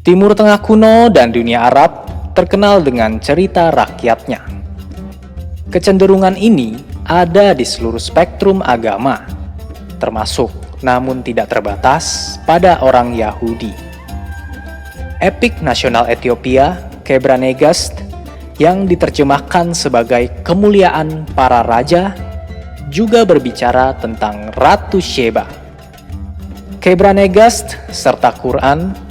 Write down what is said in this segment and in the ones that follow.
Timur Tengah kuno dan dunia Arab terkenal dengan cerita rakyatnya. Kecenderungan ini ada di seluruh spektrum agama, termasuk namun tidak terbatas pada orang Yahudi. Epik nasional Ethiopia, Kebra-Nagast, yang diterjemahkan sebagai kemuliaan para raja, juga berbicara tentang Ratu Sheba. Kebra-Nagast serta Quran,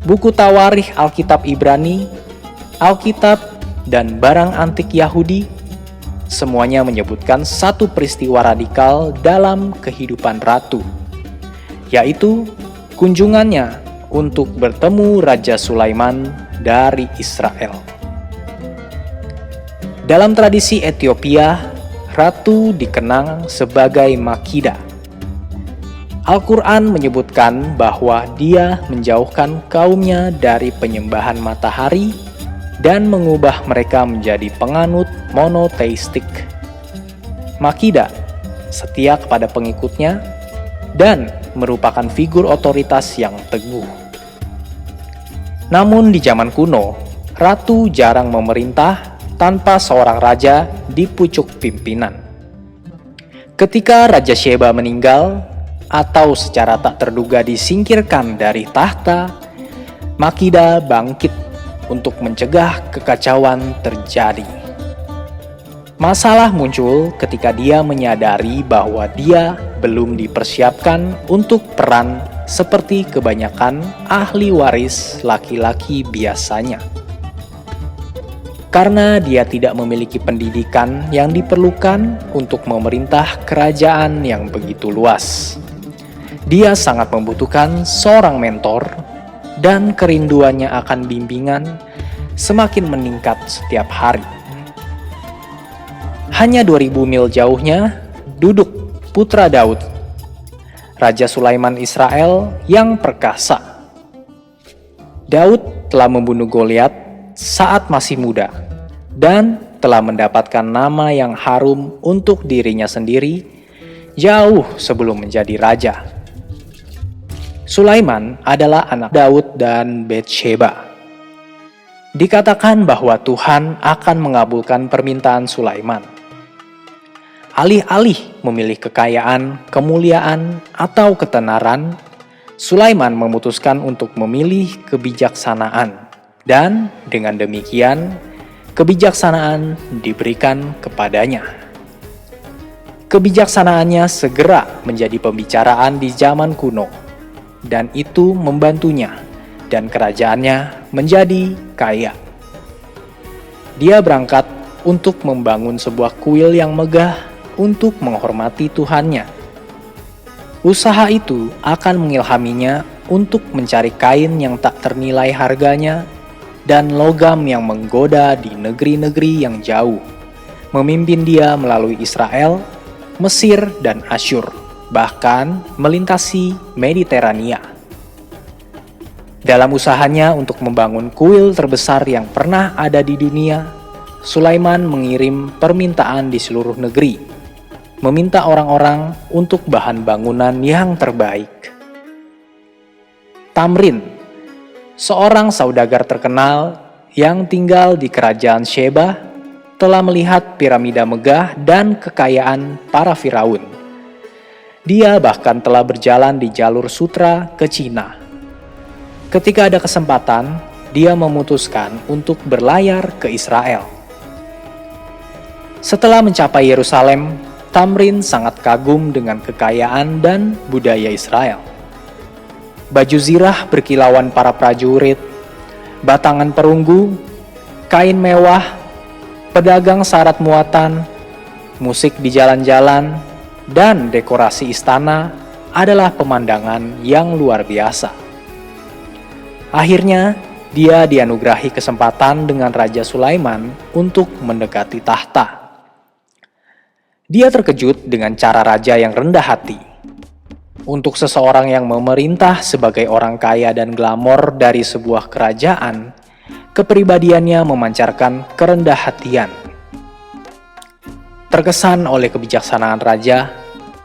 buku Tawarikh Alkitab Ibrani, Alkitab, dan barang antik Yahudi, semuanya menyebutkan satu peristiwa radikal dalam kehidupan ratu, yaitu kunjungannya untuk bertemu Raja Sulaiman dari Israel. Dalam tradisi Ethiopia, ratu dikenang sebagai Makida. Al-Quran menyebutkan bahwa dia menjauhkan kaumnya dari penyembahan matahari dan mengubah mereka menjadi penganut monoteistik. Makida setia kepada pengikutnya dan merupakan figur otoritas yang teguh. Namun di zaman kuno, ratu jarang memerintah tanpa seorang raja di pucuk pimpinan. Ketika Raja Sheba meninggal atau secara tak terduga disingkirkan dari tahta, Makida bangkit untuk mencegah kekacauan terjadi. Masalah muncul ketika dia menyadari bahwa dia belum dipersiapkan untuk peran seperti kebanyakan ahli waris laki-laki biasanya. Karena dia tidak memiliki pendidikan yang diperlukan untuk memerintah kerajaan yang begitu luas. Dia sangat membutuhkan seorang mentor, dan kerinduannya akan bimbingan semakin meningkat setiap hari. Hanya 2000 mil jauhnya duduk putra Daud, Raja Sulaiman Israel yang perkasa. Daud telah membunuh Goliat saat masih muda dan telah mendapatkan nama yang harum untuk dirinya sendiri jauh sebelum menjadi raja. Sulaiman adalah anak Daud dan Batsheba. Dikatakan bahwa Tuhan akan mengabulkan permintaan Sulaiman. Alih-alih memilih kekayaan, kemuliaan, atau ketenaran, Sulaiman memutuskan untuk memilih kebijaksanaan. Dan dengan demikian, kebijaksanaan diberikan kepadanya. Kebijaksanaannya segera menjadi pembicaraan di zaman kuno, dan itu membantunya dan kerajaannya menjadi kaya. Dia berangkat untuk membangun sebuah kuil yang megah untuk menghormati Tuhannya. Usaha itu akan mengilhaminya untuk mencari kain yang tak ternilai harganya dan logam yang menggoda di negeri-negeri yang jauh, memimpin dia melalui Israel, Mesir, dan Asyur, bahkan melintasi Mediterania. Dalam usahanya untuk membangun kuil terbesar yang pernah ada di dunia, Sulaiman mengirim permintaan di seluruh negeri, meminta orang-orang untuk bahan bangunan yang terbaik. Tamrin, seorang saudagar terkenal yang tinggal di kerajaan Sheba, telah melihat piramida megah dan kekayaan para Firaun. Dia bahkan telah berjalan di jalur sutra ke Cina. Ketika ada kesempatan, dia memutuskan untuk berlayar ke Israel. Setelah mencapai Yerusalem, Tamrin sangat kagum dengan kekayaan dan budaya Israel. Baju zirah berkilauan para prajurit, batangan perunggu, kain mewah, pedagang syarat muatan, musik di jalan-jalan, dan dekorasi istana adalah pemandangan yang luar biasa. Akhirnya, dia dianugerahi kesempatan dengan Raja Sulaiman untuk mendekati tahta. Dia terkejut dengan cara raja yang rendah hati. Untuk seseorang yang memerintah sebagai orang kaya dan glamor dari sebuah kerajaan, kepribadiannya memancarkan kerendah hatian. Terkesan oleh kebijaksanaan raja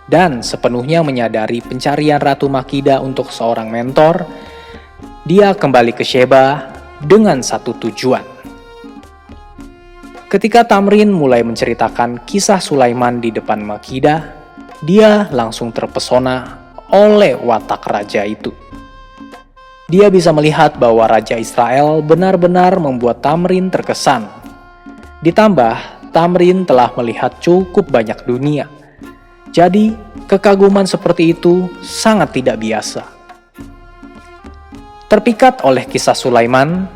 dan sepenuhnya menyadari pencarian Ratu Makida untuk seorang mentor, dia kembali ke Sheba dengan satu tujuan. Ketika Tamrin mulai menceritakan kisah Sulaiman di depan Makidah, dia langsung terpesona oleh watak raja itu. Dia bisa melihat bahwa Raja Israel benar-benar membuat Tamrin terkesan. Ditambah, Tamrin telah melihat cukup banyak dunia. Jadi, kekaguman seperti itu sangat tidak biasa. Terpikat oleh kisah Sulaiman,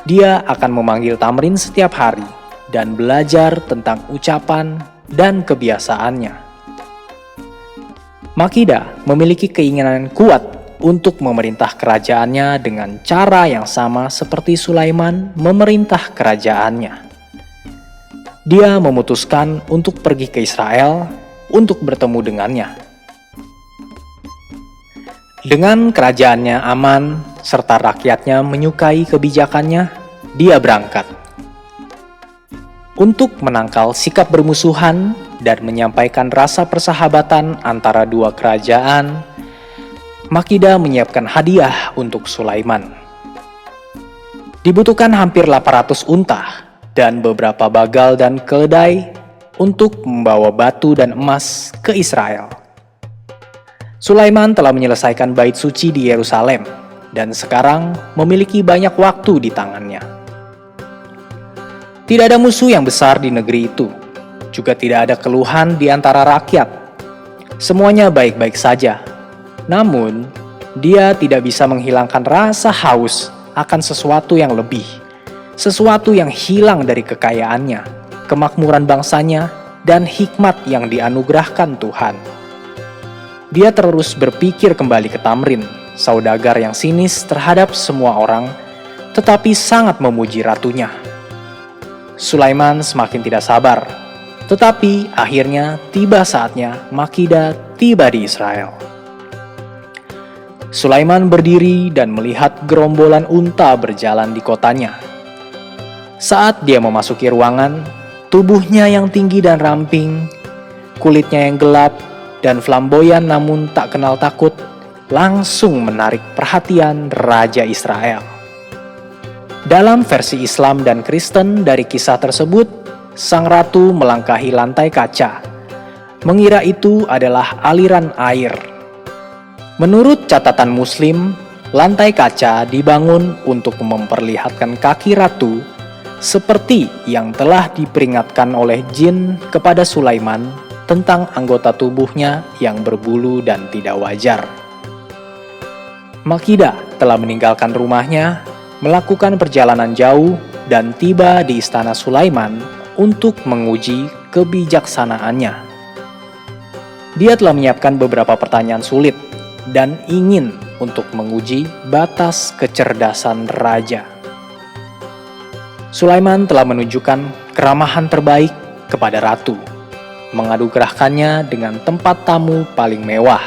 dia akan memanggil Tamrin setiap hari dan belajar tentang ucapan dan kebiasaannya. Makidah memiliki keinginan kuat untuk memerintah kerajaannya dengan cara yang sama seperti Sulaiman memerintah kerajaannya. Dia memutuskan untuk pergi ke Israel untuk bertemu dengannya. Dengan kerajaannya aman serta rakyatnya menyukai kebijakannya, dia berangkat. Untuk menangkal sikap bermusuhan dan menyampaikan rasa persahabatan antara dua kerajaan, Makidah menyiapkan hadiah untuk Sulaiman. Dibutuhkan hampir 800 unta dan beberapa bagal dan keledai untuk membawa batu dan emas ke Israel. Sulaiman telah menyelesaikan bait suci di Yerusalem dan sekarang memiliki banyak waktu di tangannya. Tidak ada musuh yang besar di negeri itu, juga tidak ada keluhan di antara rakyat. Semuanya baik-baik saja. Namun, dia tidak bisa menghilangkan rasa haus akan sesuatu yang lebih, sesuatu yang hilang dari kekayaannya, kemakmuran bangsanya, dan hikmat yang dianugerahkan Tuhan. Dia terus berpikir kembali ke Tamrin, saudagar yang sinis terhadap semua orang, tetapi sangat memuji ratunya. Sulaiman semakin tidak sabar, tetapi akhirnya tiba saatnya Makidah tiba di Israel. Sulaiman berdiri dan melihat gerombolan unta berjalan di kotanya. Saat dia memasuki ruangan, tubuhnya yang tinggi dan ramping, kulitnya yang gelap, dan flamboyan namun tak kenal takut, langsung menarik perhatian Raja Israel. Dalam versi Islam dan Kristen dari kisah tersebut, sang ratu melangkahi lantai kaca, mengira itu adalah aliran air. Menurut catatan Muslim, lantai kaca dibangun untuk memperlihatkan kaki ratu seperti yang telah diperingatkan oleh jin kepada Sulaiman tentang anggota tubuhnya yang berbulu dan tidak wajar. Makidah telah meninggalkan rumahnya, melakukan perjalanan jauh, dan tiba di istana Sulaiman untuk menguji kebijaksanaannya. Dia telah menyiapkan beberapa pertanyaan sulit dan ingin untuk menguji batas kecerdasan raja. Sulaiman telah menunjukkan keramahan terbaik kepada ratu, menganugerahkannya dengan tempat tamu paling mewah,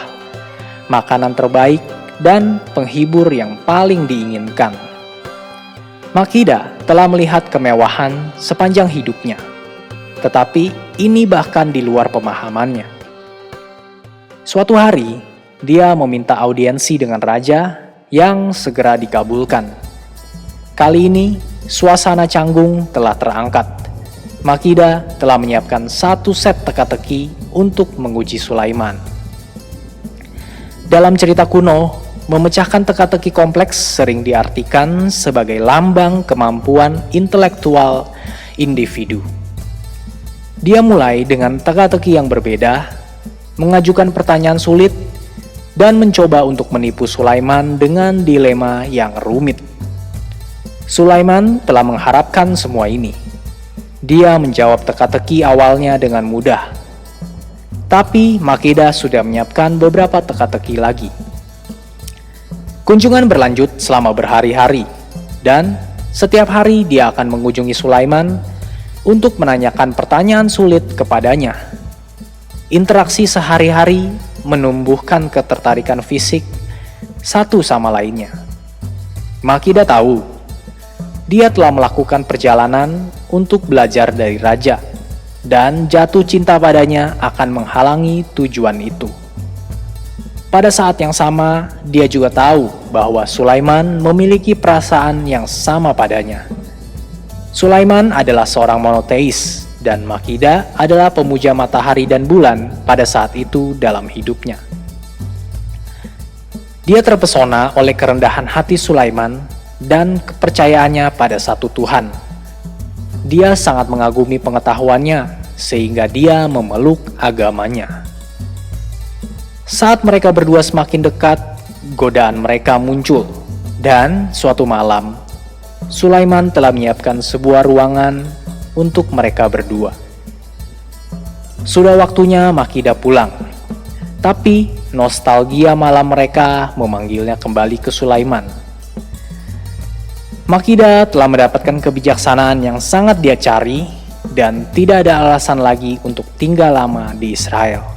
makanan terbaik, dan penghibur yang paling diinginkan. Makidah telah melihat kemewahan sepanjang hidupnya, tetapi ini bahkan di luar pemahamannya. Suatu hari, dia meminta audiensi dengan raja yang segera dikabulkan. Kali ini, suasana canggung telah terangkat. Makidah telah menyiapkan satu set teka-teki untuk menguji Sulaiman. Dalam cerita kuno, memecahkan teka-teki kompleks sering diartikan sebagai lambang kemampuan intelektual individu. Dia mulai dengan teka-teki yang berbeda, mengajukan pertanyaan sulit, dan mencoba untuk menipu Sulaiman dengan dilema yang rumit. Sulaiman telah mengharapkan semua ini. Dia menjawab teka-teki awalnya dengan mudah. Tapi Makidah sudah menyiapkan beberapa teka-teki lagi. Kunjungan berlanjut selama berhari-hari, dan setiap hari dia akan mengunjungi Sulaiman untuk menanyakan pertanyaan sulit kepadanya. Interaksi sehari-hari menumbuhkan ketertarikan fisik satu sama lainnya. Makidah tahu, dia telah melakukan perjalanan untuk belajar dari raja, dan jatuh cinta padanya akan menghalangi tujuan itu. Pada saat yang sama, dia juga tahu bahwa Sulaiman memiliki perasaan yang sama padanya. Sulaiman adalah seorang monoteis dan Makida adalah pemuja matahari dan bulan pada saat itu dalam hidupnya. Dia terpesona oleh kerendahan hati Sulaiman dan kepercayaannya pada satu Tuhan. Dia sangat mengagumi pengetahuannya sehingga dia memeluk agamanya. Saat mereka berdua semakin dekat, godaan mereka muncul, dan suatu malam, Sulaiman telah menyiapkan sebuah ruangan untuk mereka berdua. Sudah waktunya Makida pulang, tapi nostalgia malam mereka memanggilnya kembali ke Sulaiman. Makida telah mendapatkan kebijaksanaan yang sangat dia cari dan tidak ada alasan lagi untuk tinggal lama di Israel.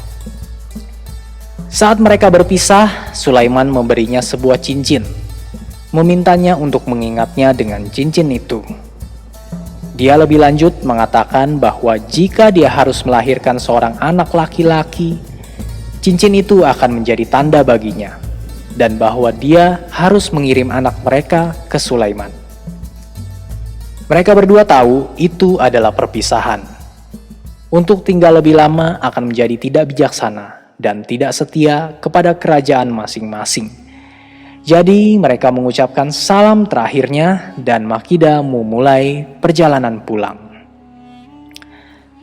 Saat mereka berpisah, Sulaiman memberinya sebuah cincin, memintanya untuk mengingatnya dengan cincin itu. Dia lebih lanjut mengatakan bahwa jika dia harus melahirkan seorang anak laki-laki, cincin itu akan menjadi tanda baginya, dan bahwa dia harus mengirim anak mereka ke Sulaiman. Mereka berdua tahu itu adalah perpisahan. Untuk tinggal lebih lama akan menjadi tidak bijaksana dan tidak setia kepada kerajaan masing-masing. Jadi mereka mengucapkan salam terakhirnya dan Makida memulai perjalanan pulang.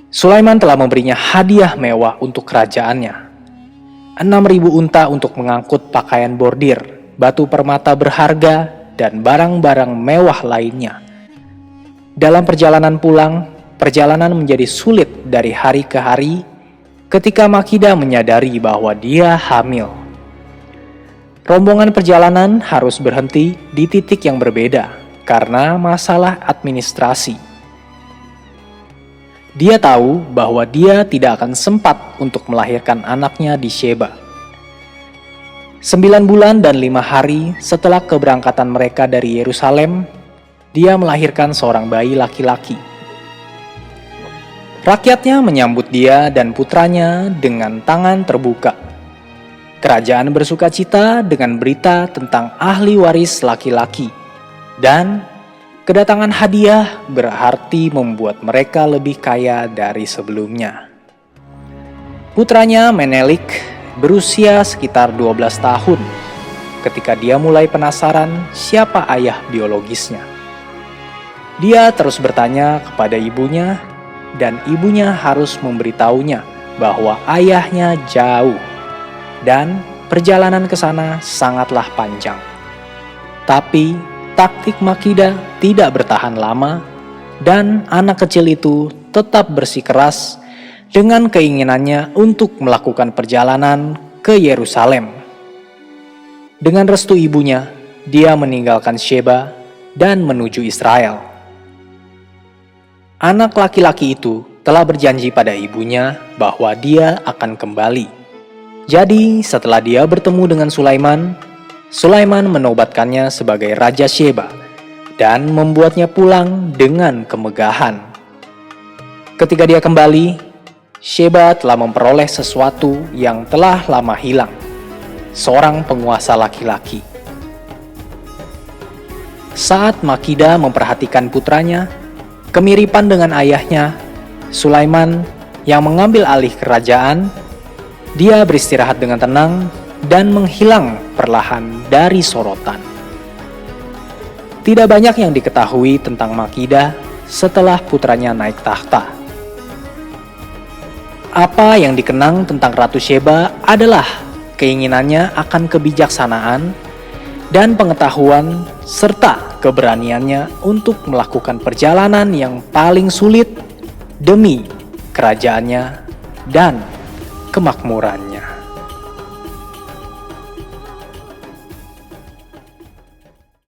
Sulaiman telah memberinya hadiah mewah untuk kerajaannya. 6.000 unta untuk mengangkut pakaian bordir, batu permata berharga, dan barang-barang mewah lainnya. Dalam perjalanan pulang, perjalanan menjadi sulit dari hari ke hari ketika Makida menyadari bahwa dia hamil. Rombongan perjalanan harus berhenti di titik yang berbeda karena masalah administrasi. Dia tahu bahwa dia tidak akan sempat untuk melahirkan anaknya di Sheba. 9 bulan dan 5 hari setelah keberangkatan mereka dari Yerusalem, dia melahirkan seorang bayi laki-laki. Rakyatnya menyambut dia dan putranya dengan tangan terbuka. Kerajaan bersuka cita dengan berita tentang ahli waris laki-laki, dan kedatangan hadiah berarti membuat mereka lebih kaya dari sebelumnya. Putranya Menelik berusia sekitar 12 tahun ketika dia mulai penasaran siapa ayah biologisnya. Dia terus bertanya kepada ibunya, dan ibunya harus memberitahunya bahwa ayahnya jauh dan perjalanan ke sana sangatlah panjang. Tapi taktik Makida tidak bertahan lama dan anak kecil itu tetap bersikeras dengan keinginannya untuk melakukan perjalanan ke Yerusalem. Dengan restu ibunya, dia meninggalkan Sheba dan menuju Israel. Anak laki-laki itu telah berjanji pada ibunya bahwa dia akan kembali. Jadi setelah dia bertemu dengan Sulaiman, Sulaiman menobatkannya sebagai Raja Sheba dan membuatnya pulang dengan kemegahan. Ketika dia kembali, Sheba telah memperoleh sesuatu yang telah lama hilang, seorang penguasa laki-laki. Saat Makida memperhatikan putranya, kemiripan dengan ayahnya, Sulaiman yang mengambil alih kerajaan, dia beristirahat dengan tenang dan menghilang perlahan dari sorotan. Tidak banyak yang diketahui tentang Makida setelah putranya naik tahta. Apa yang dikenang tentang Ratu Sheba adalah keinginannya akan kebijaksanaan dan pengetahuan serta keberaniannya untuk melakukan perjalanan yang paling sulit demi kerajaannya dan kemakmurannya.